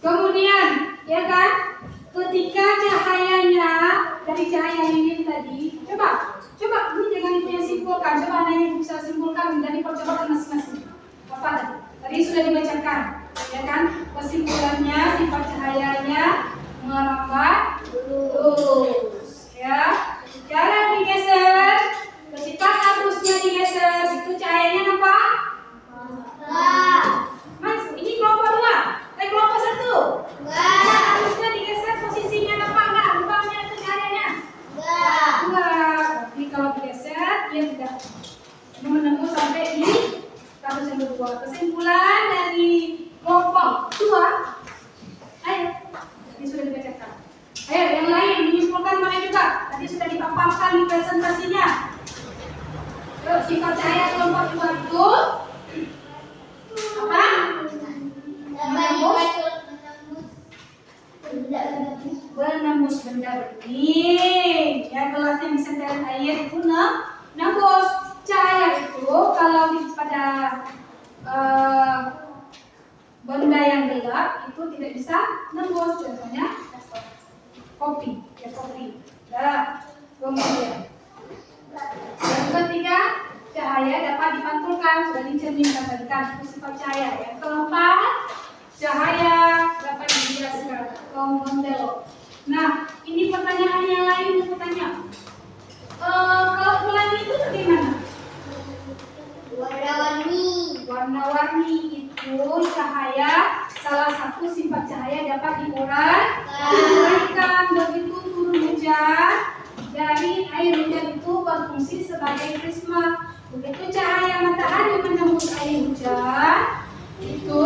kemudian, ya kan? Ketika cahayanya dari cahaya lilin tadi, coba ini jangan itu yang simpulkan, coba anda yang bisa simpulkan dari percobaan masing-masing. Apa tadi? Tadi sudah dibacakan, ya kan? Kesimpulannya sifat cahayanya merambat lurus, ya. Jalan digeser, ketika arusnya digeser, itu cahayanya apa? Mas, ini kelompok 2, kelompok 1. Arusnya digeser, posisinya apa enggak? Lubangnya itu cahayanya? Enggak. Jadi kalau digeser, dia tidak menembus sampai di arus yang kedua. Kesimpulan dari kelompok 2, ayo, ini sudah dibacakan. Ayo, yang lain simpulkan mana juga? Tadi sudah dipaparkan di presentasinya. Yuk, sifat cahaya kelompok 2 itu apa? Menembus benda bening. Ya, gelasnya bisa dengan air itu nembus. Cahaya itu kalau pada benda yang gelap itu tidak bisa nembus. Contohnya kopi, ya kopi. Ya, kemudian yang ketiga, cahaya dapat dipantulkan, sudah dicerminkan tadi kan, itu sifat cahaya. Yang keempat, cahaya dapat dijelaskan, membelok. Nah, ini pertanyaan yang lain bertanya. Kalau pelangi itu bagaimana? Warna-warni. Warna-warni itu cahaya, salah satu sifat cahaya dapat diuraikan. Begitu turun hujan, dari air hujan itu berfungsi sebagai prisma. Begitu cahaya matahari menembus air hujan, itu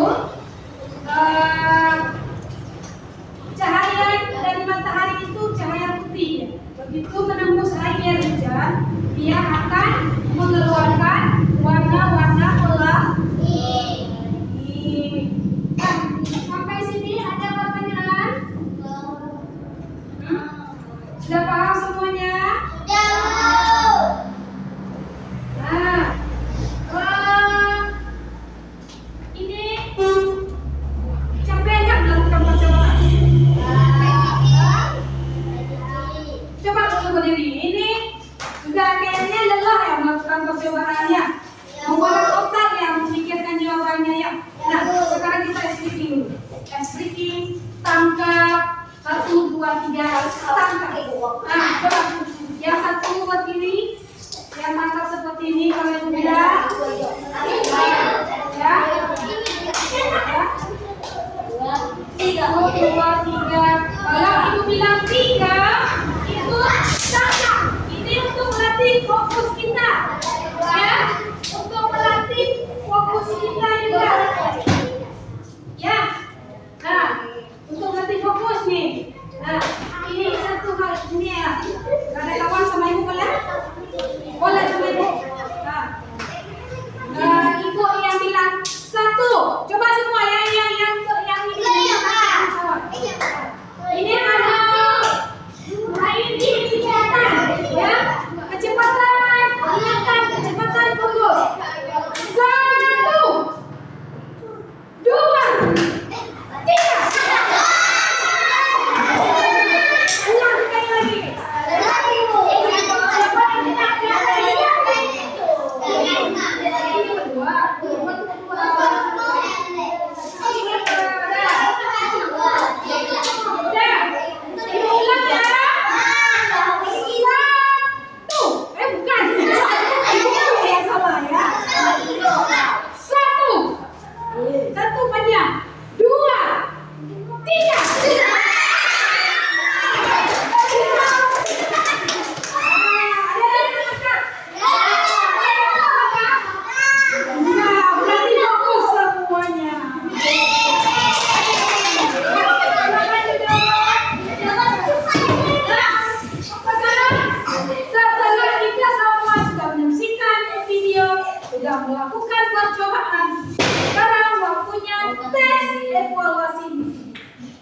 cahaya dari matahari itu cahaya putih. Begitu menembus air hujan, dia akan mengeluarkan warna-warna pelangi. Nah, sampai sini ada pertanyaan? Sudah paham semuanya? Nah, ini capek nggak melakukan percobaan? Coba dulu berdiri. Ini sudah kayaknya lelah ya melakukan percobaannya. Membuat otak ya, memikirkan jawabannya ya. Nah, sekarang kita S-breaking dulu. S-breaking, tangkap, 1, 2, 3, tangkap. Nah, coba yang satu buat ini, yang tangkap seperti ini kalau yang beda. Ya. 1, 2, 3. Kalau ibu bilang 3, itu tangkap. Ini untuk melatih fokus kita. Ya, untuk melatih fokus kita juga. Ya. Nah, untuk melatih fokus nih. Nah, ini satu hal ini ya. Ada kawan sama ibu boleh? Boleh sama ibu. Nah, ibu yang bilang 1. Coba semua yang ini. Ini ada ini kecepatan, ya. Kecepatan, ingatkan kecepatan fokus. 1, 2, 3. Ulang sekali lagi. Sudah melakukan percobaan. Sekarang waktunya tes evaluasi.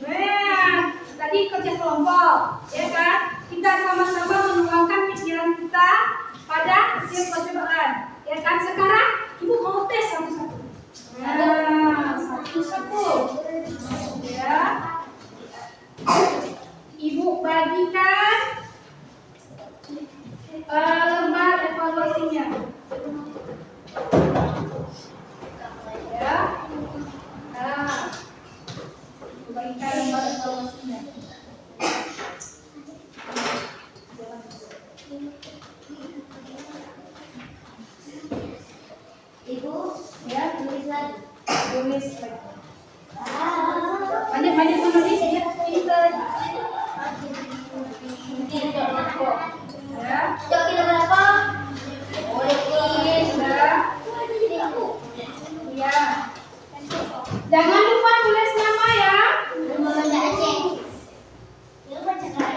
Nah, tadi kerja kelompok, ya kan? Kita sama-sama menuangkan pikiran kita pada hasil percobaan, ya kan? Sekarang ibu mau tes satu-satu. Nah, satu-satu, ya. Ibu bagikan lembar evaluasinya. Ya. Nah, bagikan lembar evaluasinya. Ibu, ya tulis lagi. Tulis lagi. Banyak-banyak menulis ya. Pintar. Ya. Joki berapa? Ya. Jangan lupa tulis nama ya. Belum baca Aceh. Belum baca Aceh.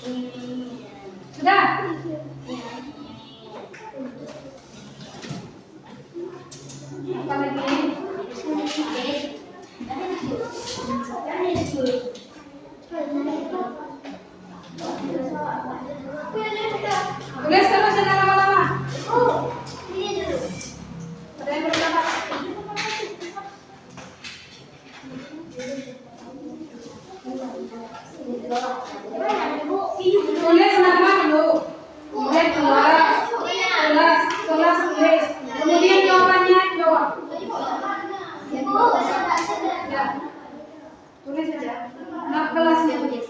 Sudah? Apa lagi? Tulis terus jangan lama-lama. Ada yang berpendapat? Tulis nama dulu. Mulai kelas tulis. Kemudian jawabannya jawab. Ya. Tulis saja. Nah, kelasnya begitu.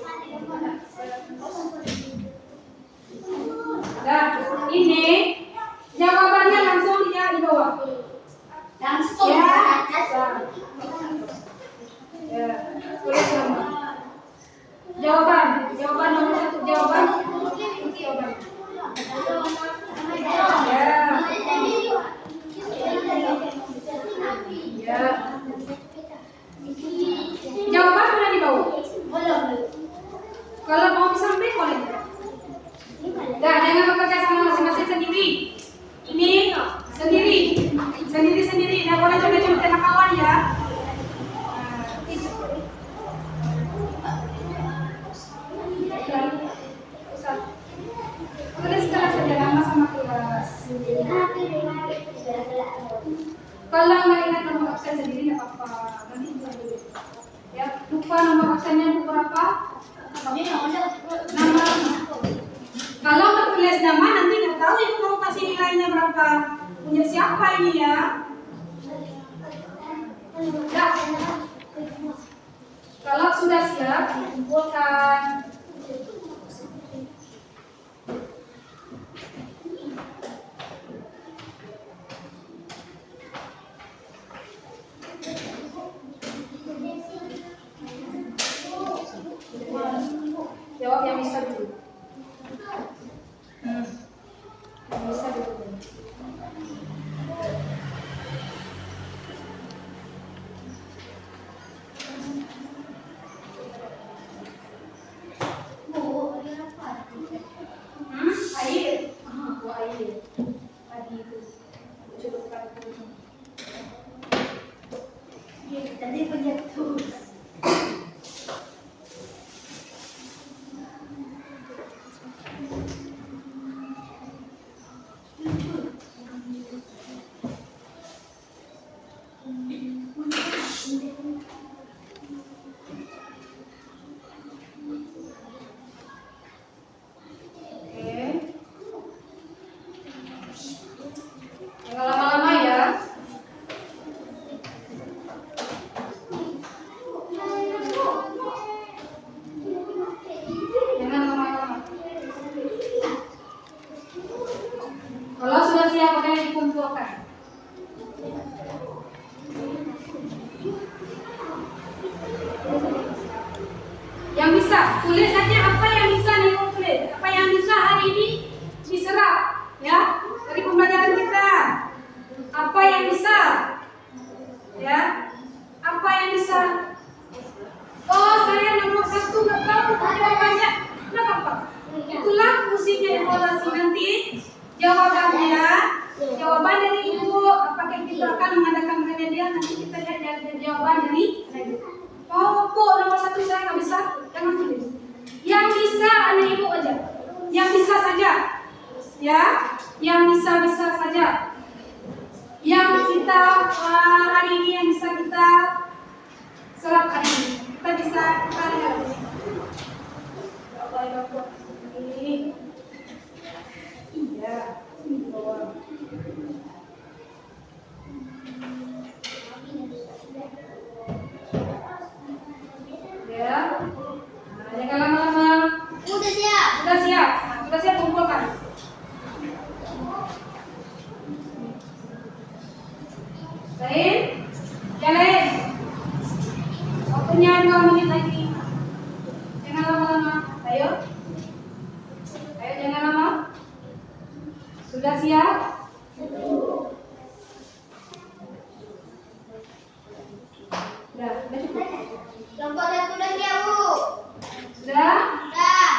Nah, ini jawabannya langsung dia di bawah. Langsung Ya. ya. Ya. Tulis nama. Jawaban nomor 1 jawaban. Ya. Ya. Jawaban sudah di bawah. Kalau mau disampaikan boleh. Dah, jangan bekerja sama masing-masing sendiri. Ini sendiri. Tidak boleh coba-coba sama kawan ya. Tulis kelas saja nama sama kelas. Kalau nggak ingat nomor absen sendiri nggak apa-apa. Nanti buka dulu. Ya, lupa nomor absennya berapa? Nama. Kalau nggak tulis nama nanti nggak tahu ibu mau kasih nilainya berapa. Punya siapa ini ya? Ya. Kalau sudah siap, kumpulkan. Jawab yang bisa dulu. Yang bisa dulu. Air. Air. Tadi itu. Coba pakai itu. Tadi penjatuh. Jangan lama-lama ya. Jangan lama-lama. Kalau sudah siap, boleh dikumpulkan. Yang bisa, tulis saja apa yang bisa nih tulis. Apa yang bisa hari ini diserap, ya, dari pembelajaran kita. Apa yang bisa, ya, apa yang bisa. Oh, saya nomor 1 nggak tahu jawabannya. Nggak apa-apa. Itulah fungsinya evaluasi nanti. Jawaban dari ibu. Apakah kita akan mengadakan penelitian? Nanti kita lihat jawaban dari ibu. Oh, Bu, nomor 1 saya nggak bisa. Jangan tulis. Yang bisa anak ibu aja. Yang bisa saja, ya. Yang bisa saja. Yang kita hari ini yang bisa kita serap hari ini. Kita bisa lihat. Ini. Iya. Ini bawah. Ya. Nah, jangan lama-lama. Udah siap. Sudah siap. Sudah siap kumpulkan. Lain? Yang lain? Waktunya 2 menit lagi. Jangan lama-lama. Ayo. Ayo jangan lama. Sudah siap? Sudah cukup. Kelompok 1 udah siap, Bu. Sudah? Sudah.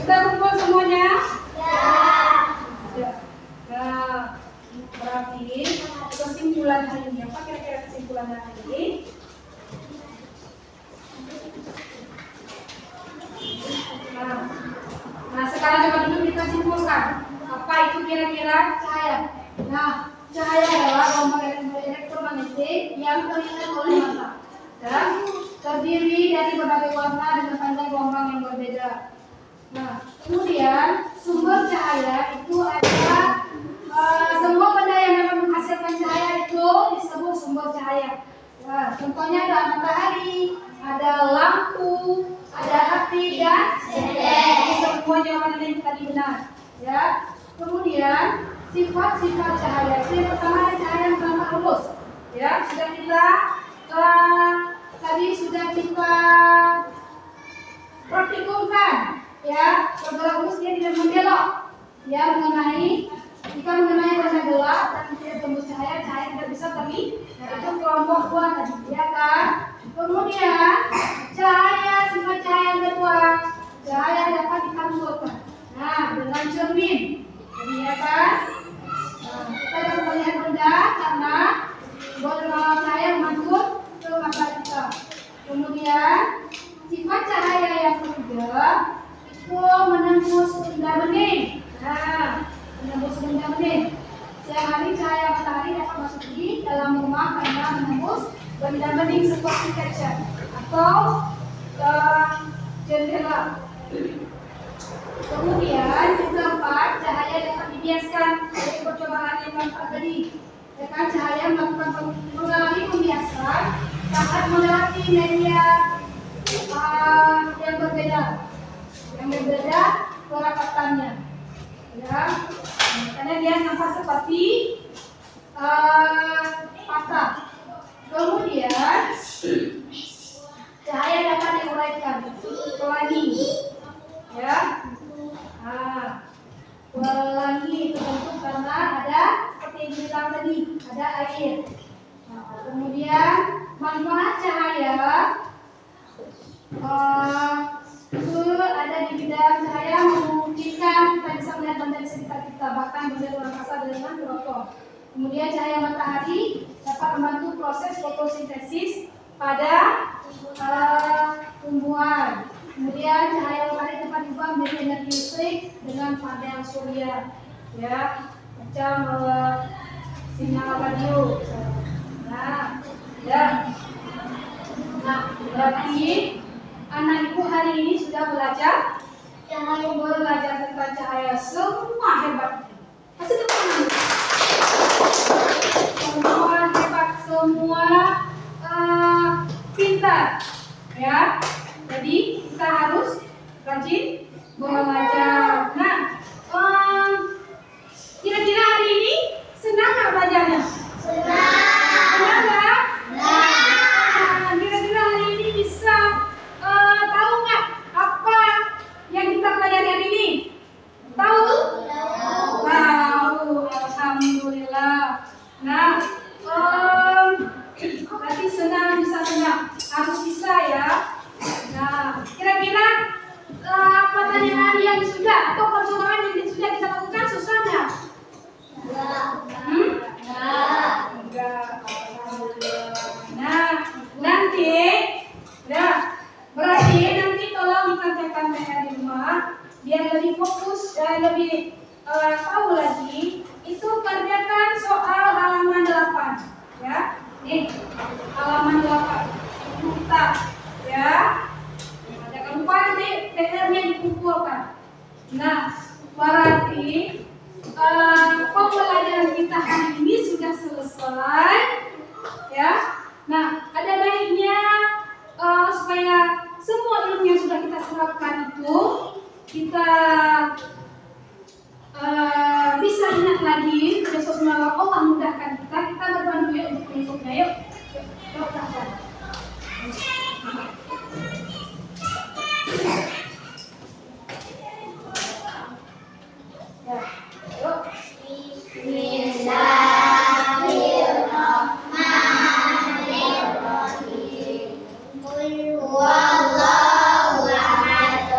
Sudah kumpul semuanya? Ya. Ya. Nah, berarti kesimpulan hari ini apa kira-kira kesimpulan hari ini? Nah, sekarang coba dulu kita simpulkan. Apa itu kira-kira cahaya? Nah, cahaya adalah gelombang elektromagnetik yang terlihat oleh mata dan terdiri dari berbagai warna dengan panjang gelombang yang berbeda. Nah, kemudian sumber cahaya itu adalah semua benda yang dapat menghasilkan cahaya itu disebut sumber cahaya. Nah, contohnya ada matahari, ada lampu, ada api dan ini semua jawaban yang tadi benar. Ya. Kemudian sifat-sifat cahaya. Yang pertama ada cahaya yang tampak lurus. Ya, sudah kita tadi sudah kita praktikumkan. Ya, kalau lurus dia tidak membelok. Ya, jika mengenai warna gelap dan tidak tembus cahaya, cahaya tidak bisa terlihat. Nah, itu kelompok dua tadi, ya kan? Kemudian cahaya, sifat cahaya yang kedua, cahaya dapat dipantulkan. Nah, dengan cermin, jadi ya kan? Nah, kita dapat melihat benda karena cahaya memantul ke mata kita. Kemudian sifat cahaya yang ketiga itu menembus benda bening. Nah, menembus benda bening. Siang hari cahaya matahari dapat masuk di dalam rumah karena menembus benda bening seperti kaca atau jendela. Kemudian yang keempat, cahaya dapat dibiaskan dari percobaan yang keempat tadi. Ya kan, cahaya mengalami pembiasan saat melewati media yang berbeda kerakatannya. Ya, karena dia nampak seperti patah. Kemudian cahaya dapat diuraikan pelangi. Ya, pelangi itu tentu karena ada seperti yang dibilang tadi, ada air. Kemudian manfaat cahaya itu ada di bidang cahaya memungkinkan kita bisa melihat benda di sekitar kita, bahkan benda luar angkasa dengan teropong. Kemudian cahaya matahari dapat membantu proses fotosintesis pada tumbuhan. Kemudian cahaya matahari dapat diubah menjadi energi listrik dengan panel surya, ya, macam sinyal radio. Nah, ya. Nah, berarti anak ibu hari ini sudah belajar tentang cahaya. Semua hebat. Kasih tepuk tangan. Semua hebat, semua pintar. Ya. Jadi kita harus rajin belajar. Nah, kira-kira hari ini senang nggak belajarnya? Senang nggak? Kira-kira hari ini bisa tahu nggak apa yang kita pelajari hari ini? Tahu? Tahu. Alhamdulillah. Nah, berarti senang, bisa senang. Harus bisa ya. Nah, kira-kira pertanyaan yang sudah atau percobaan yang sudah kita lakukan susah nggak? Enggak. Nah, nanti, berarti nanti tolong dikerjakan PR di rumah biar lebih fokus dan lebih tahu lagi. Itu kerjakan soal halaman 8, ya. Nih, halaman 8. Kita, ya. Jangan lupa nanti PR-nya dikumpulkan. Nah, berarti pembelajaran kita hari ini sudah selesai, ya. Nah, ada baiknya supaya semua ilmu yang sudah kita serapkan itu kita bisa ingat lagi. Besok semoga Allah mudahkan kita berbantu ya untuk mengikutnya. Yuk, Wallahu a'lam.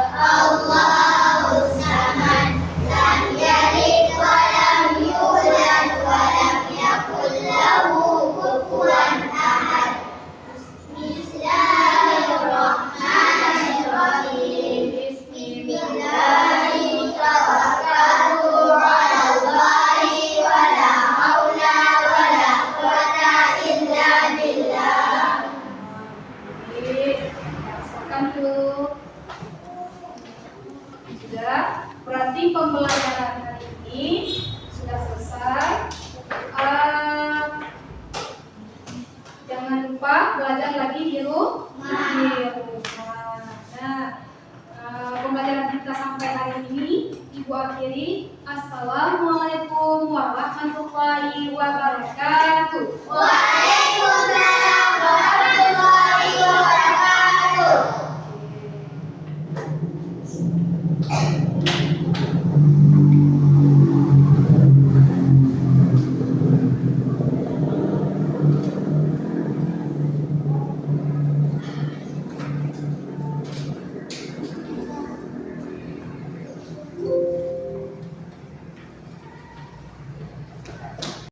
sudah, berarti pembelajaran hari ini sudah selesai. Jangan lupa belajar lagi di rumah. Nah, pembelajaran kita sampai hari ini Ibu akhiri. Assalamualaikum warahmatullahi wabarakatuh.